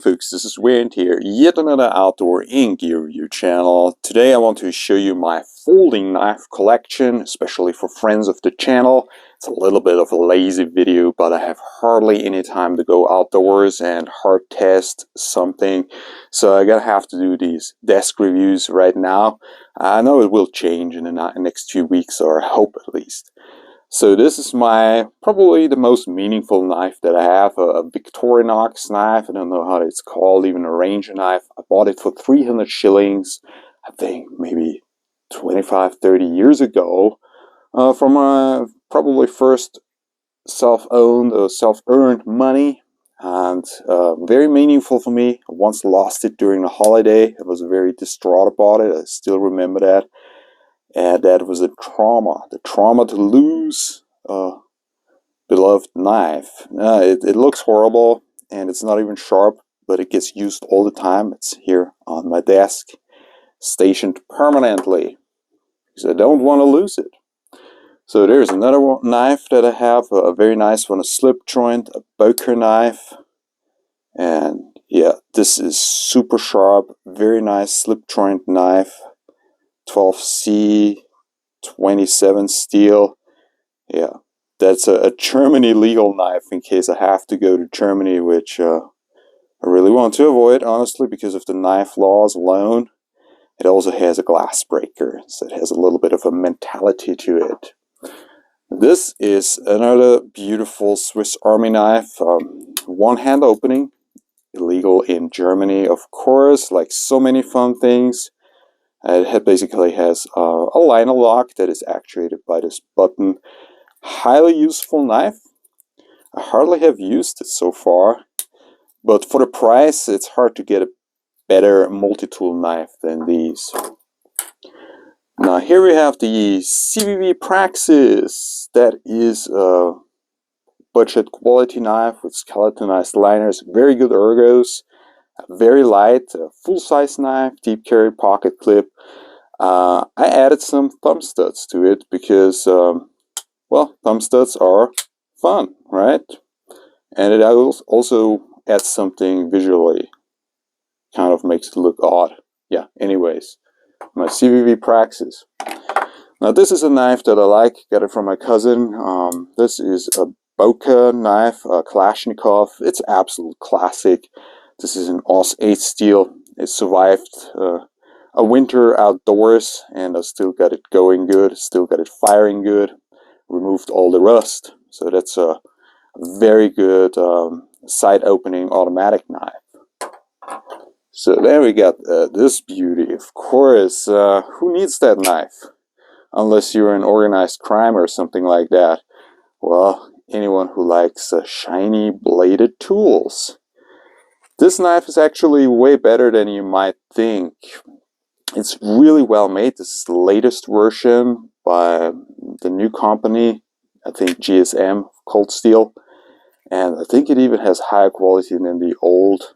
Folks, this is Wayne here, yet another outdoor and gear review channel. Today I want to show you my folding knife collection, especially for friends of the channel. It's a little bit of a lazy video, but I have hardly any time to go outdoors and hard test something, so I'm gonna have to do these desk reviews right now. I know it will change in the next few weeks, or I hope at least. So this is probably the most meaningful knife that I have, a Victorinox knife. I don't know how it's called, even a Ranger knife. I bought it for 300 shillings, I think maybe 25-30 years ago, from probably first self-owned or self-earned money, and very meaningful for me. I once lost it during a holiday. I was very distraught about it. I still remember that. And that was a trauma. The trauma to lose a beloved knife. It looks horrible and it's not even sharp, but it gets used all the time. It's here on my desk, stationed permanently, because I don't want to lose it. So there's another knife that I have, a very nice one, a slip joint, a Boker knife. And yeah, this is super sharp, very nice slip joint knife. 12C 27 steel. Yeah, that's a Germany legal knife in case I have to go to Germany, which I really want to avoid, honestly, because of the knife laws alone. It also has a glass breaker, so it has a little bit of a mentality to it. This is another beautiful Swiss Army knife, one hand opening, illegal in Germany, of course, like so many fun things. It basically has a liner lock that is actuated by this button. Highly useful knife. I hardly have used it so far, but for the price it's hard to get a better multi-tool knife than these. Now here we have the CVV Praxis. That is a budget quality knife with skeletonized liners, very good ergos, very light, full-size knife, deep carry pocket clip. I added some thumb studs to it because, well, thumb studs are fun, right? And it also adds something visually, kind of makes it look odd. Yeah, anyways, my CVV Praxis. Now this is a knife that I like, got it from my cousin. This is a Boker knife, a Kalashnikov. It's absolute classic. This is an Aus 8 steel. It survived a winter outdoors, and I still got it going good, still got it firing good, removed all the rust. So that's a very good side opening automatic knife. So there we got this beauty. Of course, who needs that knife? Unless you're an organized crime or something like that. Well, anyone who likes shiny bladed tools. This knife is actually way better than you might think. It's really well made. This is the latest version by the new company, I think GSM, Cold Steel. And I think it even has higher quality than the old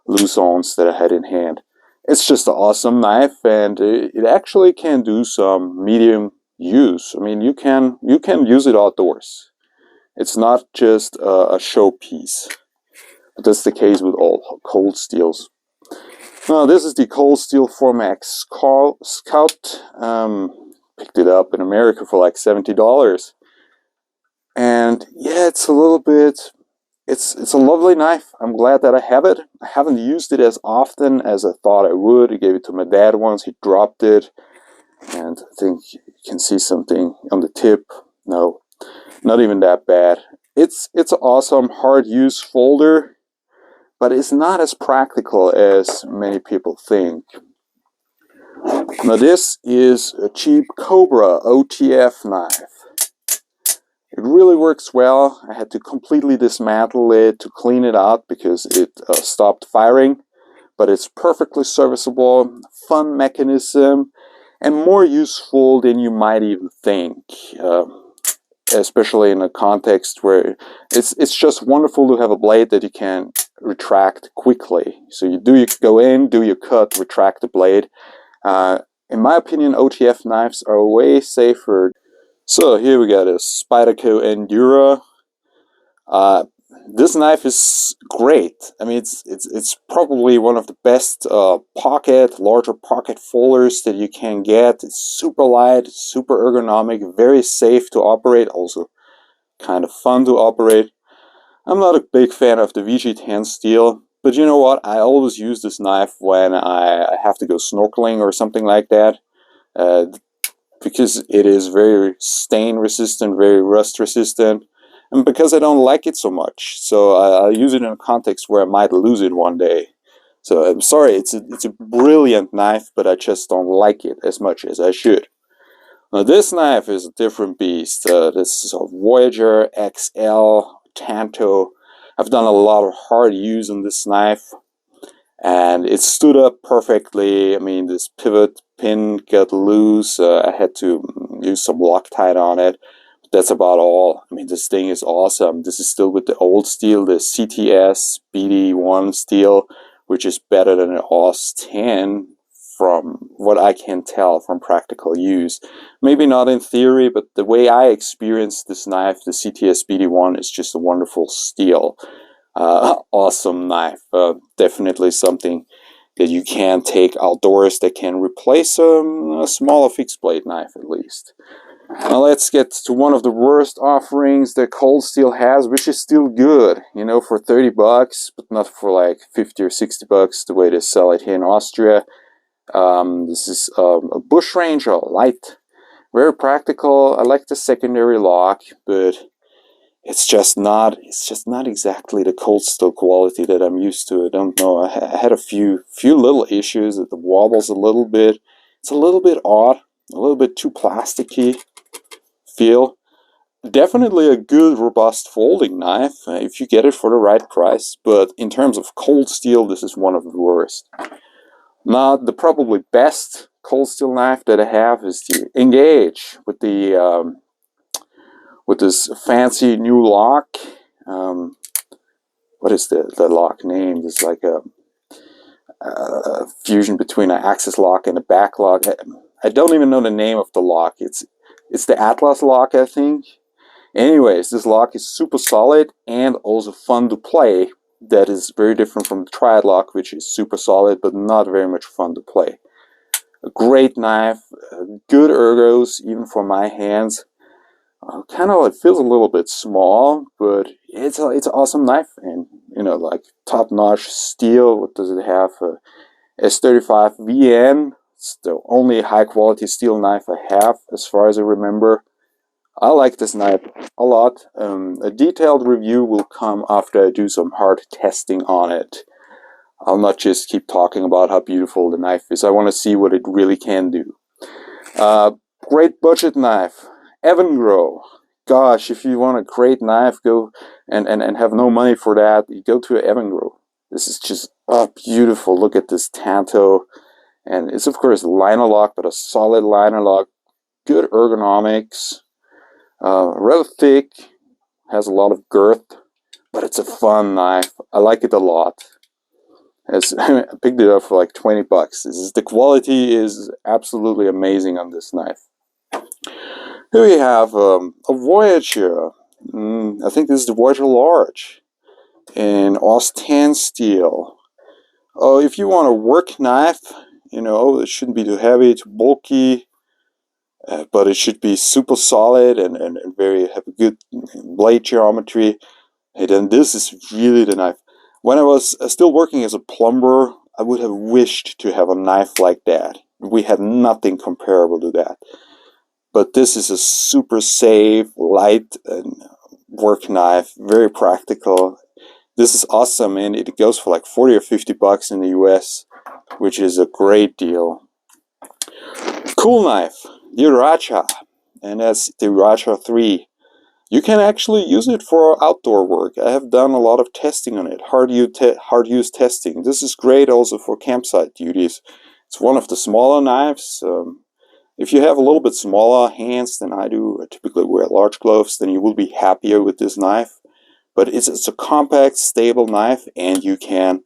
Luzons that I had in hand. It's just an awesome knife, and it actually can do some medium use. I mean, you can use it outdoors. It's not just a showpiece. But that's the case with all Cold Steels. Now, this is the Cold Steel Formax Scout. Picked it up in America for like $70. And yeah, it's a little bit... It's a lovely knife. I'm glad that I have it. I haven't used it as often as I thought I would. I gave it to my dad once. He dropped it. And I think you can see something on the tip. No, not even that bad. It's an awesome hard use folder, but it's not as practical as many people think. Now this is a cheap Cobra OTF knife. It really works well. I had to completely dismantle it to clean it out because it stopped firing, but it's perfectly serviceable, fun mechanism, and more useful than you might even think, especially in a context where it's just wonderful to have a blade that you can retract quickly. So you go in, do your cut, retract the blade. In my opinion, OTF knives are way safer. So here we got a Spyderco Endura. This knife is great. I mean, it's probably one of the best larger pocket folders that you can get. It's super light, super ergonomic, very safe to operate, also kind of fun to operate. I'm not a big fan of the VG10 steel, but you know what? I always use this knife when I have to go snorkeling or something like that, uh, because it is very stain resistant, very rust resistant, and because I don't like it so much. So I use it in a context where I might lose it one day. So I'm sorry, it's a brilliant knife, but I just don't like it as much as I should. Now this knife is a different beast. This is a Voyager XL Tanto. I've done a lot of hard use on this knife, and it stood up perfectly. I mean, this pivot pin got loose. I had to use some Loctite on it. That's about all. I mean, this thing is awesome. This is still with the old steel, the CTS BD1 steel, which is better than an AUS 10 from what I can tell from practical use. Maybe not in theory, but the way I experienced this knife, the CTS BD1, is just a wonderful steel. Awesome knife. Definitely something that you can take outdoors that can replace a smaller fixed blade knife at least. Now let's get to one of the worst offerings that Cold Steel has, which is still good, you know, for 30 bucks, but not for like 50 or 60 bucks the way they sell it here in Austria. This is a Bushranger Light. Very practical. I like the secondary lock, but it's just not exactly the Cold Steel quality that I'm used to. I don't know. I had a few little issues. It wobbles a little bit. It's a little bit odd, a little bit too plasticky feel. Definitely a good, robust folding knife if you get it for the right price. But in terms of Cold Steel, this is one of the worst. Now, the probably best Cold Steel knife that I have is the Engage with this fancy new lock. What is the lock named? It's like a fusion between an axis lock and a back lock. I don't even know the name of the lock. It's the Atlas lock, I think. Anyways, this lock is super solid and also fun to play. That is very different from the Triad lock, which is super solid but not very much fun to play. A great knife, good ergos even for my hands. Kind of it feels a little bit small, but it's an awesome knife, and you know, like top-notch steel. What does it have? S35 VN. It's the only high-quality steel knife I have, as far as I remember. I like this knife a lot. A detailed review will come after I do some hard testing on it. I'll not just keep talking about how beautiful the knife is. I want to see what it really can do. Great budget knife. Evangro. Gosh, if you want a great knife, go and have no money for that, you go to Evangro. This is just beautiful. Look at this Tanto. And it's of course a liner lock, but a solid liner lock. Good ergonomics. Rather thick. Has a lot of girth. But it's a fun knife. I like it a lot. I picked it up for like 20 bucks. The quality is absolutely amazing on this knife. Here we have a Voyager. I think this is the Voyager Large in AUS 10 steel. Oh, if you want a work knife, you know, it shouldn't be too heavy, too bulky, but it should be super solid and very have a good blade geometry. And then this is really the knife. When I was still working as a plumber, I would have wished to have a knife like that. We had nothing comparable to that. But this is a super safe, light work knife, very practical. This is awesome, and it goes for like 40 or 50 bucks in the US, which is a great deal. Cool knife, the Iracha, and that's the Iracha 3. You can actually use it for outdoor work. I have done a lot of testing on it, hard use testing. This is great also for campsite duties. It's one of the smaller knives. If you have a little bit smaller hands than I do, I typically wear large gloves, then you will be happier with this knife. But it's a compact, stable knife, and you can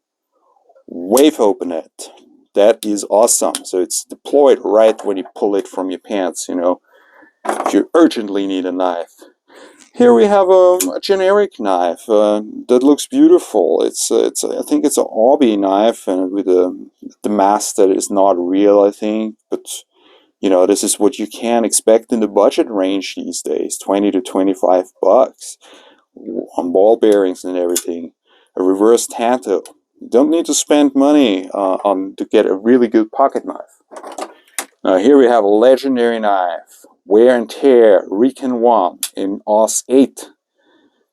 wave open it. That is awesome. So it's deployed right when you pull it from your pants, you know, if you urgently need a knife. Here we have a generic knife that looks beautiful. I think it's an Hobby knife, and with the mask that is not real, I think. But you know, this is what you can expect in the budget range these days, 20 to 25 bucks on ball bearings and everything. A reverse tanto. You don't need to spend money on to get a really good pocket knife. Now here we have a legendary knife, Wear and Tear Recon 1 in AUS 8.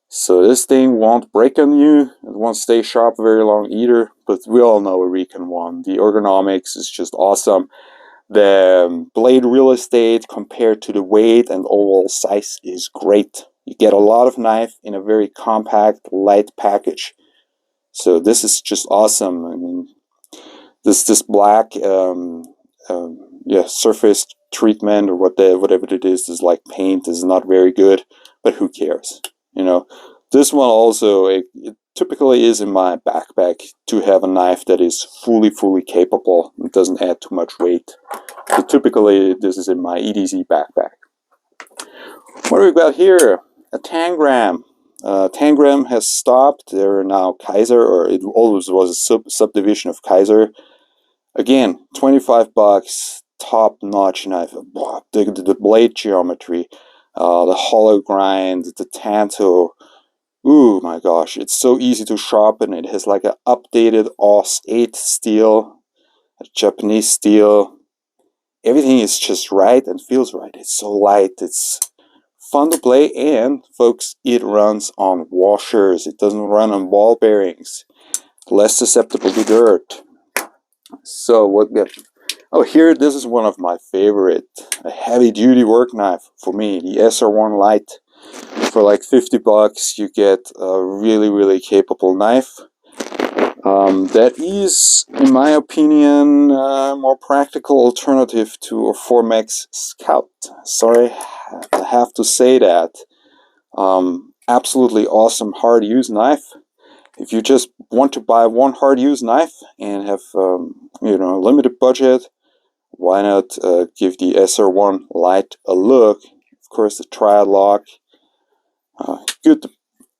So this thing won't break on you, it won't stay sharp very long either, but we all know a Recon 1. The ergonomics is just awesome. The blade real estate compared to the weight and overall size is great. You get a lot of knife in a very compact, light package. So this is just awesome. I mean, this black surface treatment or whatever it is like paint is not very good, but who cares? You know, this one also it typically is in my backpack to have a knife that is fully capable and doesn't add too much weight. So typically this is in my EDZ backpack. What do we got here? A Tangram. Tangram has stopped. They're now Kaiser, or it always was a subdivision of Kaiser. Again, 25 bucks, top-notch knife. The blade geometry, the hollow grind, the tanto. Ooh, my gosh, it's so easy to sharpen. It has like an updated AUS 8 steel, a Japanese steel. Everything is just right and feels right. It's so light, it's fun to play, and folks, it runs on washers. It doesn't run on ball bearings. Less susceptible to dirt. So what we have? Oh, here, this is one of my favorite, a heavy-duty work knife for me, the SR1 Lite. For like 50 bucks, you get a really capable knife. That is, in my opinion, a more practical alternative to a Formex Scout. Sorry, I have to say that. Absolutely awesome hard-use knife. If you just want to buy one hard-use knife and have, you know, a limited budget, why not give the SR1 Lite a look? Of course, the Triad-Lock. Good.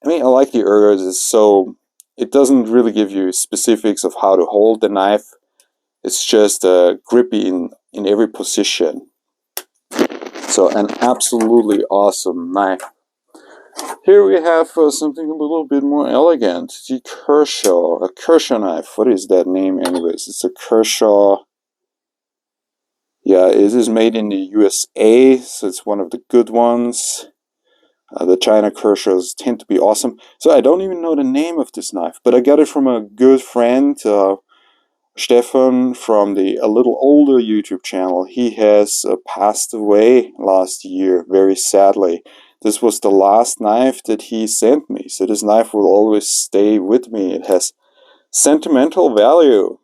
I mean, I like the ergos. It's so it doesn't really give you specifics of how to hold the knife. It's just grippy in every position. So an absolutely awesome knife. Here we have something a little bit more elegant. The Kershaw. A Kershaw knife. What is that name anyways? It's a Kershaw. Yeah, it is made in the USA, so it's one of the good ones. The China Kershaws tend to be awesome. So I don't even know the name of this knife, but I got it from a good friend, Stefan, from the a little older YouTube channel. He has passed away last year, very sadly. This was the last knife that he sent me, so this knife will always stay with me. It has sentimental value.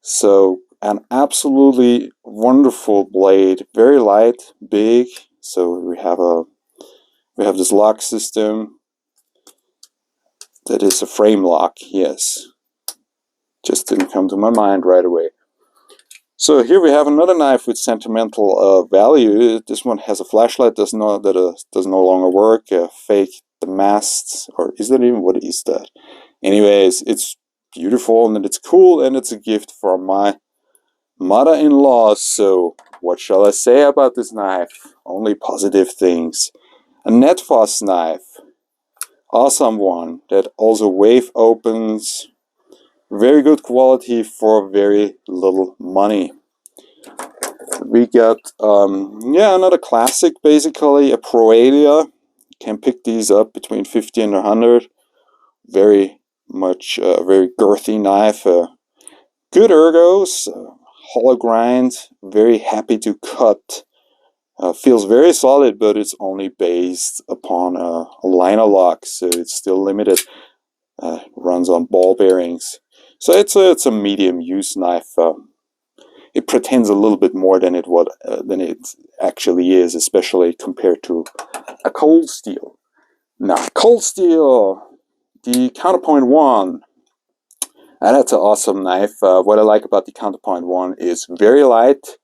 So an absolutely wonderful blade, very light, big. So we have this lock system. That is a frame lock, yes. Just didn't come to my mind right away. So here we have another knife with sentimental value. This one has a flashlight does no longer work. Fake the masts, or is that even, what is that? Anyways, it's beautiful and it's cool, and it's a gift from my mother-in-law. So what shall I say about this knife? Only positive things. A Netfos knife. Awesome one that also wave opens. Very good quality for very little money. We got another classic, basically a Proalia. Can pick these up between 50 and 100. Very much very girthy knife. Good ergos, hollow grind, very happy to cut. Feels very solid, but it's only based upon a liner lock, so it's still limited. Runs on ball bearings, so it's a medium use knife. It pretends a little bit more than it actually is, especially compared to a Cold Steel. Now, Cold Steel, the Counterpoint 1. And that's an awesome knife. What I like about the Counterpoint 1 is very light,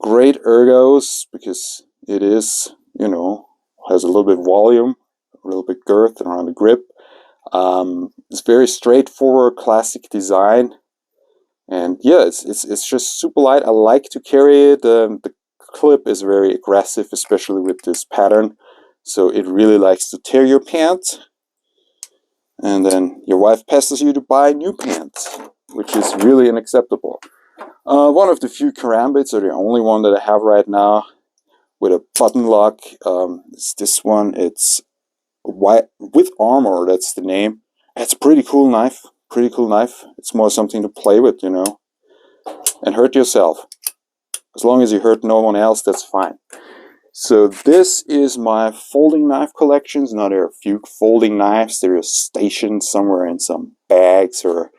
great ergos, because it is, you know, has a little bit volume, a little bit girth around the grip. It's very straightforward, classic design, and yeah, it's just super light. I like to carry it. The clip is very aggressive, especially with this pattern, so it really likes to tear your pants, and then your wife pesters you to buy new pants, which is really unacceptable. One of the few karambits, or the only one that I have right now, with a button lock. It's this one. It's white with armor. That's the name. It's a pretty cool knife. Pretty cool knife. It's more something to play with, you know, and hurt yourself. As long as you hurt no one else, that's fine. So this is my folding knife collections. Now there are a few folding knives. They're stationed somewhere in some bags or,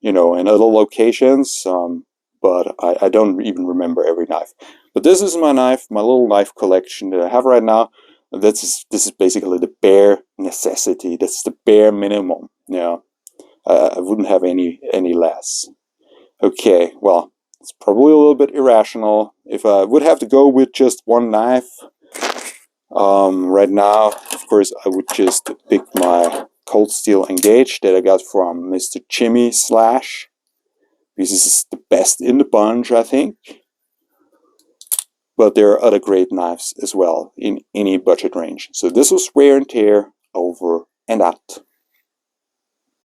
you know, in other locations. But I don't even remember every knife. But this is my knife, my little knife collection that I have right now. This is basically the bare necessity. That's the bare minimum. Yeah, I wouldn't have any less. Okay, well, it's probably a little bit irrational. If I would have to go with just one knife, right now, of course, I would just pick my Cold Steel Engage that I got from Mr. Jimmy Slash. This is the best in the bunch, I think. But there are other great knives as well in any budget range. So this was Wear and Tear, over and out.